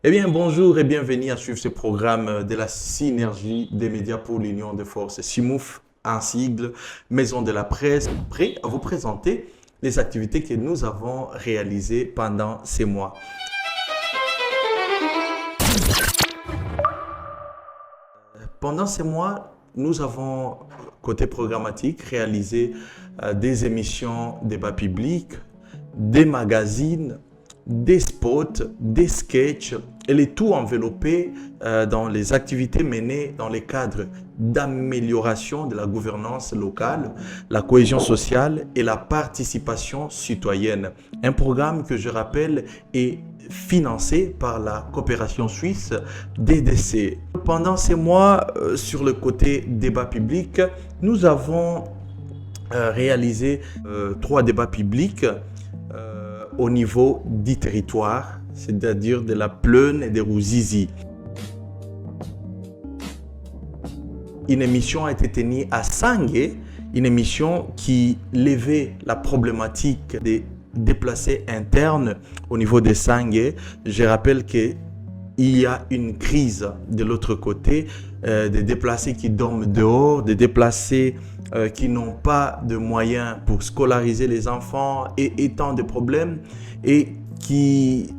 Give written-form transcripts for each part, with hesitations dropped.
Eh bien, bonjour et bienvenue à suivre ce programme de la synergie des médias pour l'Union des forces, SIMOUF en sigle, Maison de la presse, prêt à vous présenter les activités que nous avons réalisées pendant ces mois. Pendant ces mois, nous avons, côté programmatique, réalisé des émissions débat public, des magazines, des spots, des sketchs, et le tout enveloppé dans les activités menées dans les cadres d'amélioration de la gouvernance locale, la cohésion sociale et la participation citoyenne. Un programme que je rappelle est financé par la coopération suisse DDC. Pendant ces mois, sur le côté débat public, nous avons réalisé 3 débats publics au niveau du territoire, c'est-à-dire de la Pleune et de Ruzizi. Une émission a été tenue à Sangué, une émission qui levait la problématique des déplacés internes au niveau de Sangué. Je rappelle qu'il y a une crise de l'autre côté, des déplacés qui dorment dehors, des déplacés qui n'ont pas de moyens pour scolariser les enfants et tant de problèmes, et qui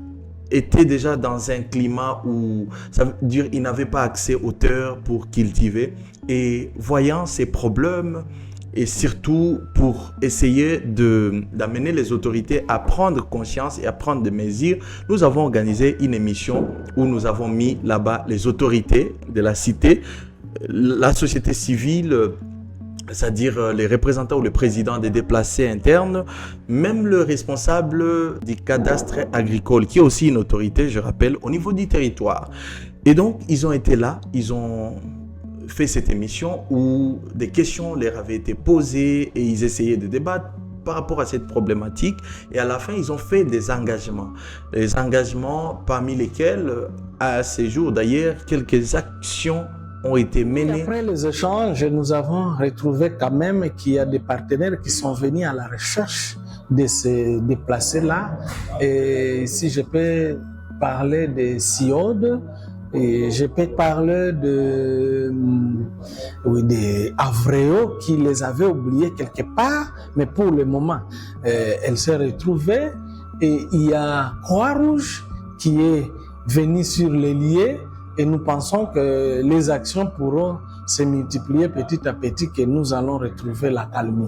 étaient déjà dans un climat où ça veut dire qu'ils n'avaient pas accès aux terres pour cultiver. Et voyant ces problèmes, et surtout pour essayer d'amener les autorités à prendre conscience et à prendre des mesures, nous avons organisé une émission où nous avons mis là-bas les autorités de la cité, la société civile, c'est-à-dire les représentants ou le président des déplacés internes, même le responsable du cadastre agricole, qui est aussi une autorité, je rappelle, au niveau du territoire. Et donc, ils ont été là, ils ont fait cette émission où des questions leur avaient été posées et ils essayaient de débattre par rapport à cette problématique. Et à la fin, ils ont fait des engagements. Des engagements parmi lesquels, à ce jour d'ailleurs, quelques actions ont été menées. Après les échanges, nous avons retrouvé quand même qu'il y a des partenaires qui sont venus à la recherche de ces déplacés-là. Et si je peux parler de SIOD, et je peux parler de Avreo qui les avait oubliés quelque part, mais pour le moment, elle s'est retrouvée. Et il y a Croix-Rouge qui est venu sur les lieux. Et nous pensons que les actions pourront se multiplier petit à petit, que nous allons retrouver la calmie.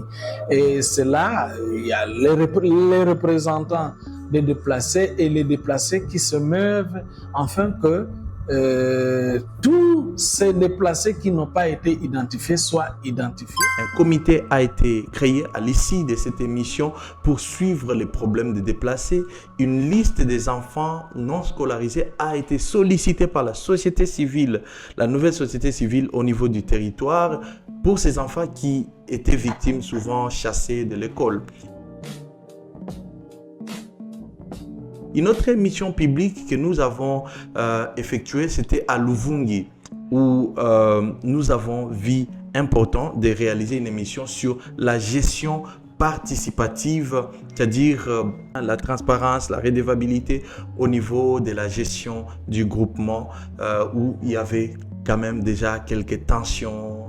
Et c'est là, il y a les représentants des déplacés et les déplacés qui se meuvent afin que tous ces déplacés qui n'ont pas été identifiés soient identifiés. Un comité a été créé à l'issue de cette émission pour suivre les problèmes des déplacés. Une liste des enfants non scolarisés a été sollicitée par la société civile, la nouvelle société civile au niveau du territoire, pour ces enfants qui étaient victimes souvent chassés de l'école. Une autre émission publique que nous avons effectuée, c'était à Luvungi, où nous avons vu important de réaliser une émission sur la gestion participative, c'est-à-dire la transparence, la redevabilité au niveau de la gestion du groupement, où il y avait quand même déjà quelques tensions,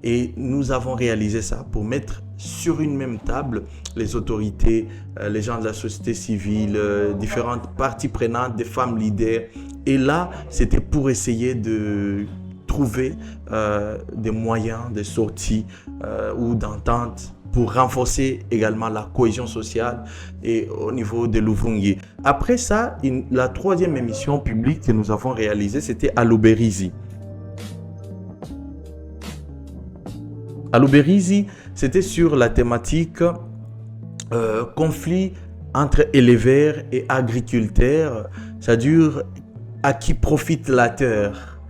et nous avons réalisé ça pour mettre sur une même table les autorités, les gens de la société civile, différentes parties prenantes, des femmes leaders. Et là, c'était pour essayer de trouver des moyens de sortie ou d'entente pour renforcer également la cohésion sociale et au niveau de Luvungi. Après ça, la troisième émission publique que nous avons réalisée, c'était à Luberizi. À Luberizi, c'était sur la thématique conflit entre éleveurs et agriculteurs, c'est-à-dire à qui profite la terre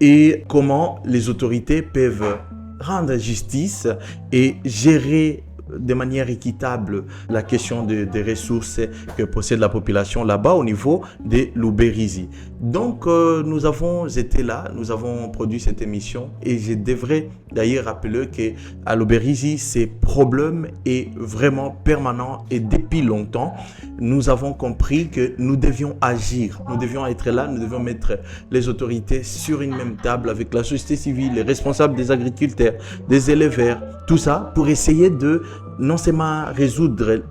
et comment les autorités peuvent rendre justice et gérer de manière équitable la question des ressources que possède la population là-bas au niveau de Luberizi. Donc, nous avons été là, nous avons produit cette émission et je devrais d'ailleurs rappeler qu'à l'Auberizi, ces problèmes est vraiment permanent et depuis longtemps, nous avons compris que nous devions agir, nous devions être là, nous devions mettre les autorités sur une même table avec la société civile, les responsables des agriculteurs, des éleveurs, tout ça pour essayer de non seulement résoudre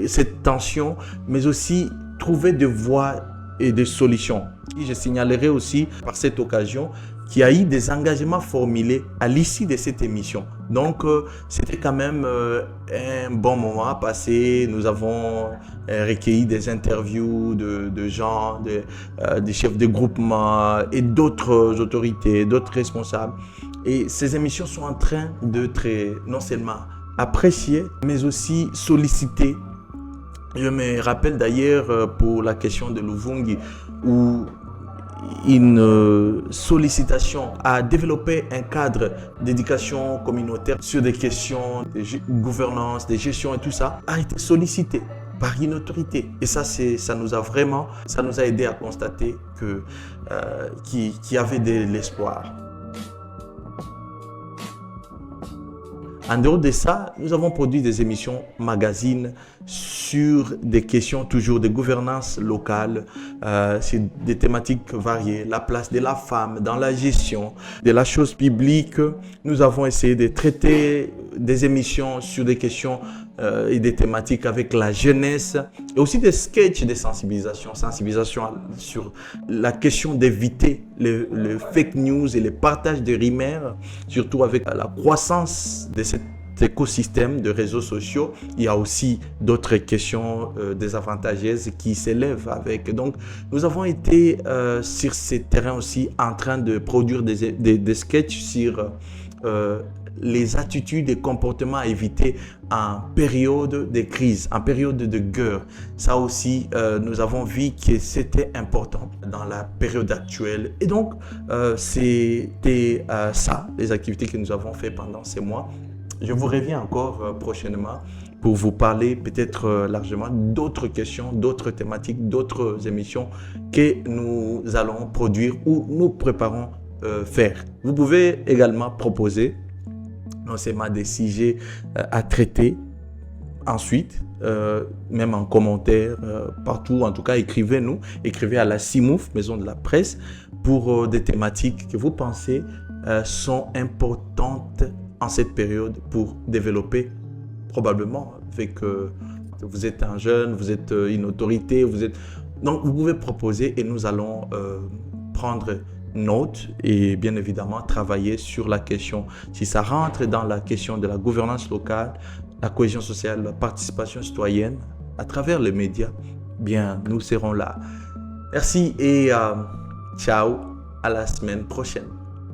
cette tension, mais aussi trouver des voies et des solutions. Je signalerai aussi par cette occasion qu'il y a eu des engagements formulés à l'issue de cette émission. Donc, c'était quand même un bon moment passé. Nous avons recueilli des interviews de gens, des chefs de groupement et d'autres autorités, d'autres responsables. Et ces émissions sont en train d'être non seulement appréciées, mais aussi sollicitées. Je me rappelle d'ailleurs pour la question de Luvungi où une sollicitation à développer un cadre d'éducation communautaire sur des questions de gouvernance, de gestion et tout ça a été sollicitée par une autorité. Et ça nous a aidé à constater qu'il y avait de l'espoir. En dehors de ça, nous avons produit des émissions magazines sur des questions toujours de gouvernance locale, sur des thématiques variées, la place de la femme dans la gestion de la chose publique. Nous avons essayé de traiter des émissions sur des questions et des thématiques avec la jeunesse et aussi des sketchs de sensibilisation sur la question d'éviter le fake news et le partage de rumeurs, surtout avec la croissance de cet écosystème de réseaux sociaux. Il y a aussi d'autres questions désavantageuses qui s'élèvent avec. Donc, nous avons été sur ces terrains aussi en train de produire des sketchs sur les attitudes et comportements à éviter en période de crise, en période de guerre. Ça aussi, nous avons vu que c'était important dans la période actuelle. Et donc, c'était ça, les activités que nous avons fait pendant ces mois. Je vous reviens encore prochainement pour vous parler peut-être largement d'autres questions, d'autres thématiques, d'autres émissions que nous allons produire ou nous préparons faire. Vous pouvez également proposer non seulement des sujets à traiter ensuite, même en commentaire, partout. En tout cas, écrivez à la CIMOUF, Maison de la Presse, pour des thématiques que vous pensez sont importantes en cette période pour développer, probablement, avec vous êtes un jeune, vous êtes une autorité, donc vous pouvez proposer et nous allons prendre note et bien évidemment travailler sur la question. Si ça rentre dans la question de la gouvernance locale, la cohésion sociale, la participation citoyenne à travers les médias, bien nous serons là. Merci et ciao, à la semaine prochaine.